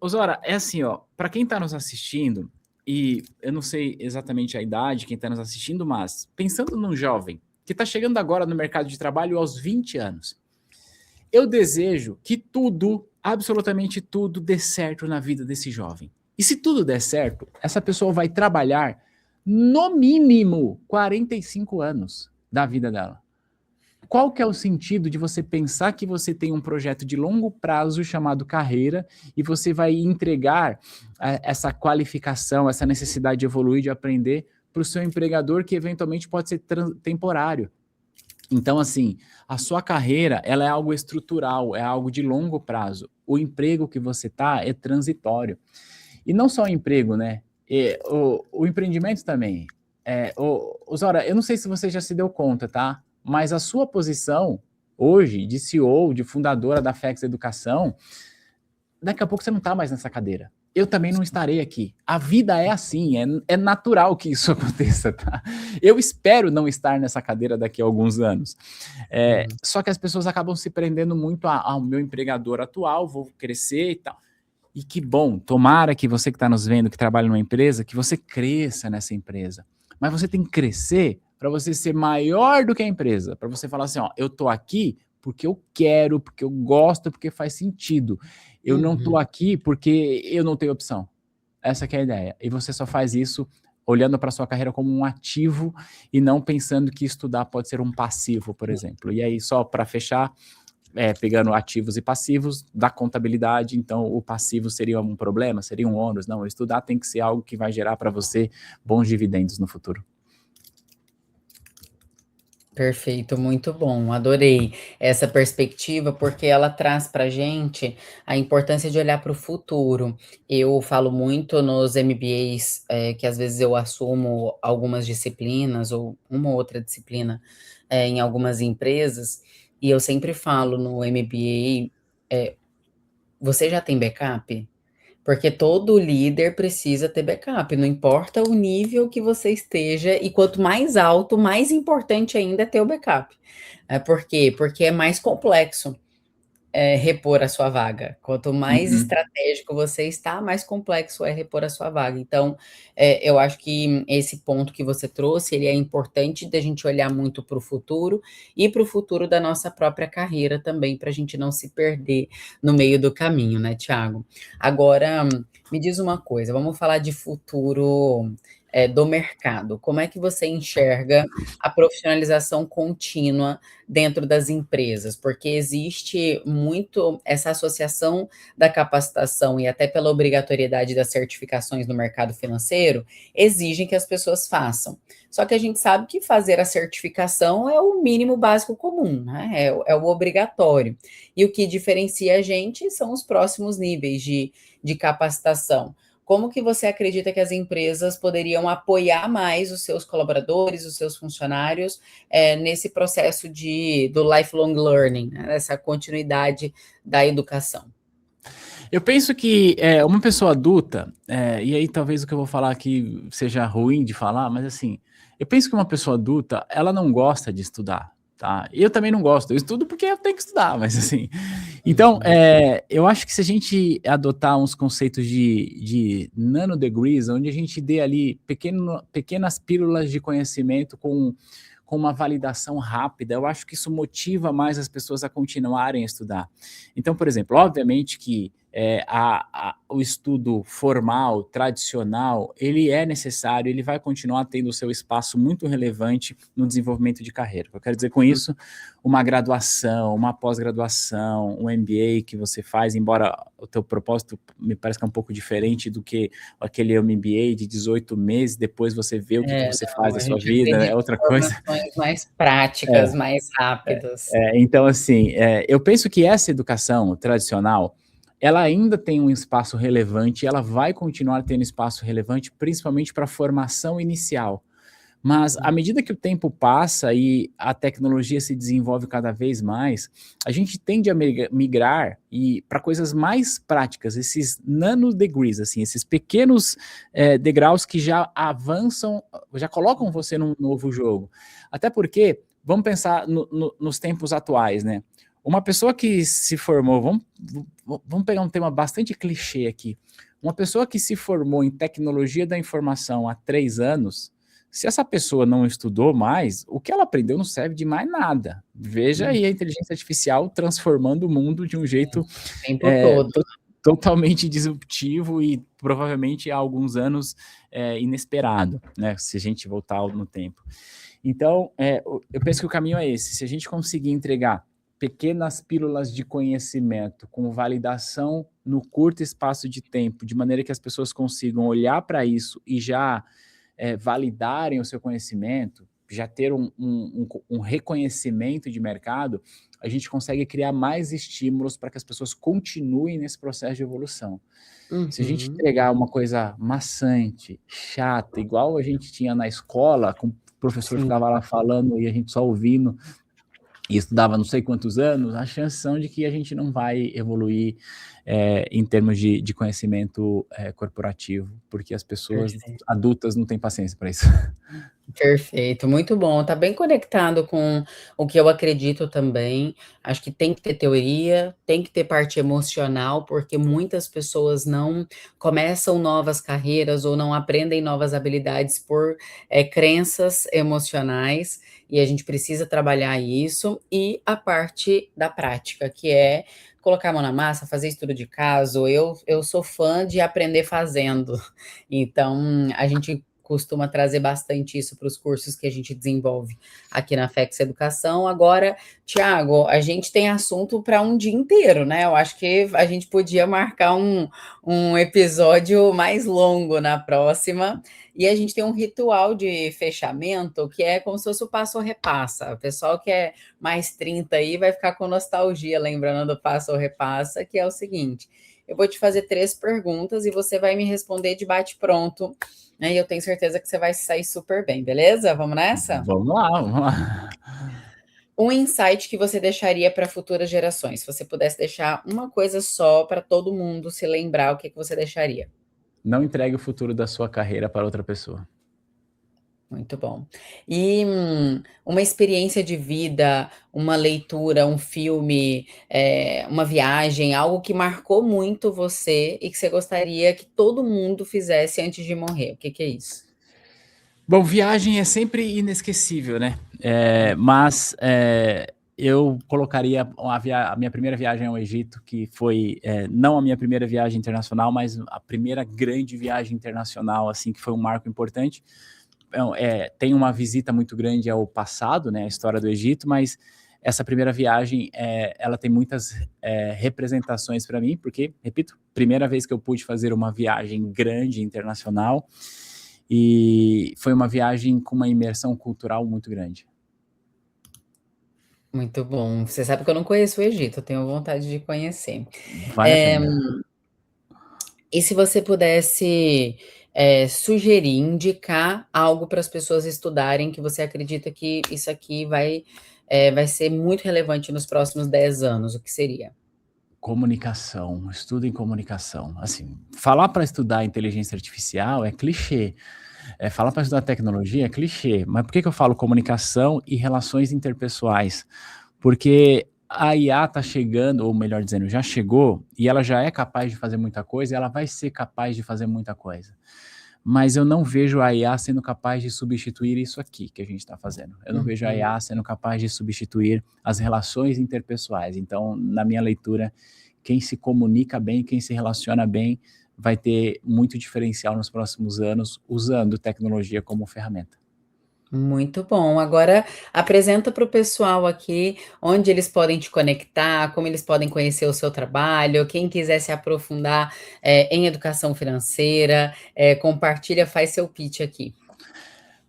Osora, é assim, para quem está nos assistindo, e eu não sei exatamente a idade, quem está nos assistindo, mas pensando num jovem que está chegando agora no mercado de trabalho aos 20 anos, eu desejo que tudo, absolutamente tudo, dê certo na vida desse jovem. E se tudo der certo, essa pessoa vai trabalhar no mínimo 45 anos da vida dela. Qual que é o sentido de você pensar que você tem um projeto de longo prazo chamado carreira e você vai entregar essa qualificação, essa necessidade de evoluir, de aprender para o seu empregador, que eventualmente pode ser temporário? Então, assim, a sua carreira, ela é algo estrutural, é algo de longo prazo. O emprego que você está é transitório. E não só o emprego, né? O empreendimento também. Osora, eu não sei se você já se deu conta, tá? Mas a sua posição hoje de CEO, de fundadora da FEX Educação, daqui a pouco você não está mais nessa cadeira. Eu também não estarei aqui. A vida é assim, é natural que isso aconteça, tá? Eu espero não estar nessa cadeira daqui a alguns anos. Só que as pessoas acabam se prendendo muito ao meu empregador atual, vou crescer e tal. E que bom, tomara que você que está nos vendo, que trabalha numa empresa, que você cresça nessa empresa. Mas você tem que crescer para você ser maior do que a empresa, para você falar assim, eu tô aqui porque eu quero, porque eu gosto, porque faz sentido. Eu não tô aqui porque eu não tenho opção. Essa que é a ideia. E você só faz isso olhando para sua carreira como um ativo e não pensando que estudar pode ser um passivo, por exemplo. E aí, só para fechar, pegando ativos e passivos da contabilidade, então o passivo seria um problema, seria um ônus. Não, estudar tem que ser algo que vai gerar para você bons dividendos no futuro. Perfeito, muito bom. Adorei essa perspectiva, porque ela traz para a gente a importância de olhar para o futuro. Eu falo muito nos MBAs, que às vezes eu assumo algumas disciplinas, ou uma ou outra disciplina, em algumas empresas, e eu sempre falo no MBA, você já tem backup? Porque todo líder precisa ter backup, não importa o nível que você esteja, e quanto mais alto, mais importante ainda é ter o backup. Por quê? Porque é mais complexo. repor a sua vaga. Quanto mais Uhum. estratégico você está, mais complexo é repor a sua vaga. Então, eu acho que esse ponto que você trouxe, ele é importante da gente olhar muito para o futuro e para o futuro da nossa própria carreira também, para a gente não se perder no meio do caminho, né, Tiago? Agora, me diz uma coisa, vamos falar de futuro, do mercado. Como é que você enxerga a profissionalização contínua dentro das empresas? Porque existe muito essa associação da capacitação e até pela obrigatoriedade das certificações no mercado financeiro, exigem que as pessoas façam. Só que a gente sabe que fazer a certificação é o mínimo básico comum, né? É o obrigatório. E o que diferencia a gente são os próximos níveis de capacitação. Como que você acredita que as empresas poderiam apoiar mais os seus colaboradores, os seus funcionários, nesse processo do lifelong learning, né, essa continuidade da educação? Eu penso que uma pessoa adulta, e aí talvez o que eu vou falar aqui seja ruim de falar, mas assim, eu penso que uma pessoa adulta, ela não gosta de estudar, tá? Eu também não gosto, eu estudo porque eu tenho que estudar, mas assim. Então, Uhum. eu acho que se a gente adotar uns conceitos de nanodegrees, onde a gente dê ali pequenas pílulas de conhecimento com uma validação rápida, eu acho que isso motiva mais as pessoas a continuarem a estudar. Então, por exemplo, obviamente que o estudo formal, tradicional, ele é necessário, ele vai continuar tendo o seu espaço muito relevante no desenvolvimento de carreira. Eu quero dizer com isso, uma graduação, uma pós-graduação, um MBA que você faz, embora o teu propósito me parece que é um pouco diferente do que aquele MBA de 18 meses, depois você vê o que você faz Não, da a sua gente vida, vende é outra coisa. informações mais práticas, mais rápidas. Então, assim, eu penso que essa educação tradicional, ela ainda tem um espaço relevante, ela vai continuar tendo espaço relevante, principalmente para a formação inicial. Mas à medida que o tempo passa e a tecnologia se desenvolve cada vez mais, a gente tende a migrar e para coisas mais práticas, esses nanodegrees, assim, esses pequenos degraus que já avançam, já colocam você num novo jogo. Até porque, vamos pensar nos tempos atuais, né? Uma pessoa que se formou, vamos pegar um tema bastante clichê aqui. Uma pessoa que se formou em tecnologia da informação há 3 anos, se essa pessoa não estudou mais, o que ela aprendeu não serve de mais nada. Veja Hum, aí a inteligência artificial transformando o mundo de um jeito o tempo todo. totalmente disruptivo e provavelmente há alguns anos inesperado, né? Se a gente voltar no tempo. Então, eu penso que o caminho é esse. Se a gente conseguir entregar pequenas pílulas de conhecimento com validação no curto espaço de tempo, de maneira que as pessoas consigam olhar para isso e já validarem o seu conhecimento, já ter um reconhecimento de mercado, a gente consegue criar mais estímulos para que as pessoas continuem nesse processo de evolução. Se a gente Uhum. entregar uma coisa maçante, chata, igual a gente tinha na escola, com o professor Sim. ficava lá falando e a gente só ouvindo, e estudava não sei quantos anos, a chance são de que a gente não vai evoluir em termos de conhecimento corporativo, porque as pessoas Perfeito. adultas não têm paciência para isso. Perfeito, muito bom. Tá bem conectado com o que eu acredito também. Acho que tem que ter teoria, tem que ter parte emocional, porque muitas pessoas não começam novas carreiras ou não aprendem novas habilidades por crenças emocionais, e a gente precisa trabalhar isso. E a parte da prática, que é colocar a mão na massa, fazer estudo de caso. Eu sou fã de aprender fazendo. Então, a gente costuma trazer bastante isso para os cursos que a gente desenvolve aqui na FEX Educação. Agora, Tiago, a gente tem assunto para um dia inteiro, né? Eu acho que a gente podia marcar um episódio mais longo na próxima. E a gente tem um ritual de fechamento que é como se fosse o passo ou repassa. O pessoal que é mais 30 aí vai ficar com nostalgia lembrando do passo ou repassa, que é o seguinte: eu vou te fazer 3 perguntas e você vai me responder de bate-pronto, né? E eu tenho certeza que você vai sair super bem, beleza? Vamos nessa? Vamos lá, vamos lá. Um insight que você deixaria para futuras gerações. Se você pudesse deixar uma coisa só para todo mundo se lembrar, o que que você deixaria? Não entregue o futuro da sua carreira para outra pessoa. Muito bom. E, uma experiência de vida, uma leitura, um filme, uma viagem, algo que marcou muito você e que você gostaria que todo mundo fizesse antes de morrer, o que que é isso? Bom, viagem é sempre inesquecível, né, mas, eu colocaria a minha primeira viagem ao Egito, que foi, não a minha primeira viagem internacional, mas a primeira grande viagem internacional, assim, que foi um marco importante. Tem uma visita muito grande ao passado, né, a história do Egito, mas essa primeira viagem, ela tem muitas, representações para mim, porque, repito, primeira vez que eu pude fazer uma viagem grande internacional, e foi uma viagem com uma imersão cultural muito grande. Muito bom. Você sabe que eu não conheço o Egito, eu tenho vontade de conhecer. Vale a Eh, pena. e se você pudesse, sugerir, indicar algo para as pessoas estudarem que você acredita que isso aqui vai ser muito relevante nos próximos 10 anos, o que seria? Comunicação, estudo em comunicação. Assim, falar para estudar inteligência artificial é clichê, falar para estudar tecnologia é clichê, mas por que que eu falo comunicação e relações interpessoais? Porque a IA está chegando, ou melhor dizendo, já chegou, e ela já é capaz de fazer muita coisa, e ela vai ser capaz de fazer muita coisa. Mas eu não vejo a IA sendo capaz de substituir isso aqui que a gente está fazendo. Eu não vejo a Uhum. IA sendo capaz de substituir as relações interpessoais. Então, na minha leitura, quem se comunica bem, quem se relaciona bem, vai ter muito diferencial nos próximos anos usando tecnologia como ferramenta. Muito bom. Agora apresenta para o pessoal aqui onde eles podem te conectar, como eles podem conhecer o seu trabalho, quem quiser se aprofundar, em educação financeira, compartilha, faz seu pitch aqui.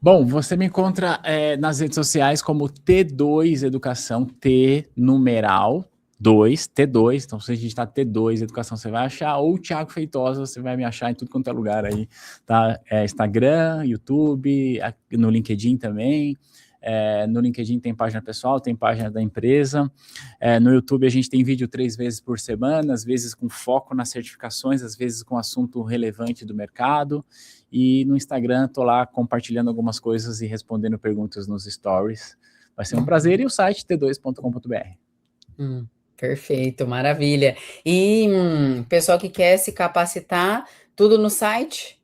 Bom, você me encontra, nas redes sociais como T2 Educação, T numeral 2, T2, então se digitar T2 Educação você vai achar, ou Thiago Feitosa, você vai me achar em tudo quanto é lugar aí, tá? Instagram, YouTube, no LinkedIn também. No LinkedIn tem página pessoal, tem página da empresa. No YouTube a gente tem vídeo 3 vezes por semana, às vezes com foco nas certificações, às vezes com assunto relevante do mercado. E no Instagram tô lá compartilhando algumas coisas e respondendo perguntas nos stories. Vai ser um prazer, Uhum. e o site t2.com.br. Perfeito, maravilha. E, pessoal que quer se capacitar, tudo no site?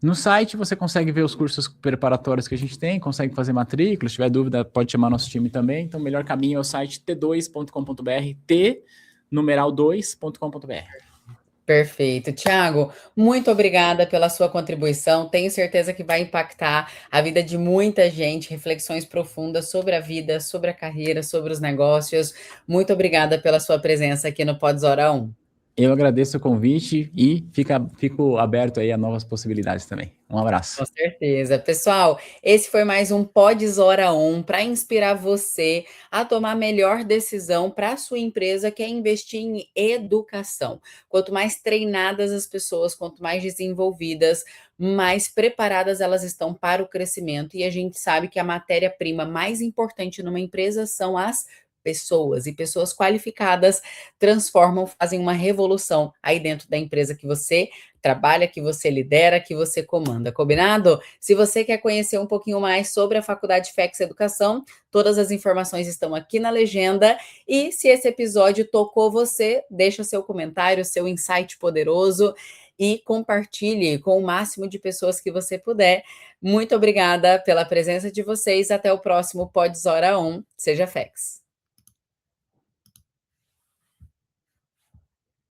No site você consegue ver os cursos preparatórios que a gente tem, consegue fazer matrícula, se tiver dúvida pode chamar nosso time também, então o melhor caminho é o site t2.com.br, t numeral 2.com.br. Perfeito. Tiago, muito obrigada pela sua contribuição. Tenho certeza que vai impactar a vida de muita gente, reflexões profundas sobre a vida, sobre a carreira, sobre os negócios. Muito obrigada pela sua presença aqui no Pods Hora 1. Eu agradeço o convite e fico aberto aí a novas possibilidades também. Um Com abraço. certeza. Pessoal, esse foi mais um Pods Hora 1 para inspirar você a tomar a melhor decisão para a sua empresa, que é investir em educação. Quanto mais treinadas as pessoas, quanto mais desenvolvidas, mais preparadas elas estão para o crescimento. E a gente sabe que a matéria-prima mais importante numa empresa são as pessoas, e pessoas qualificadas transformam, fazem uma revolução aí dentro da empresa que você trabalha, que você lidera, que você comanda, combinado? Se você quer conhecer um pouquinho mais sobre a Faculdade FEX Educação, todas as informações estão aqui na legenda. E se esse episódio tocou você, deixa o seu comentário, seu insight poderoso e compartilhe com o máximo de pessoas que você puder. Muito obrigada pela presença de vocês. Até o próximo Pods Hora 1. Seja FEX.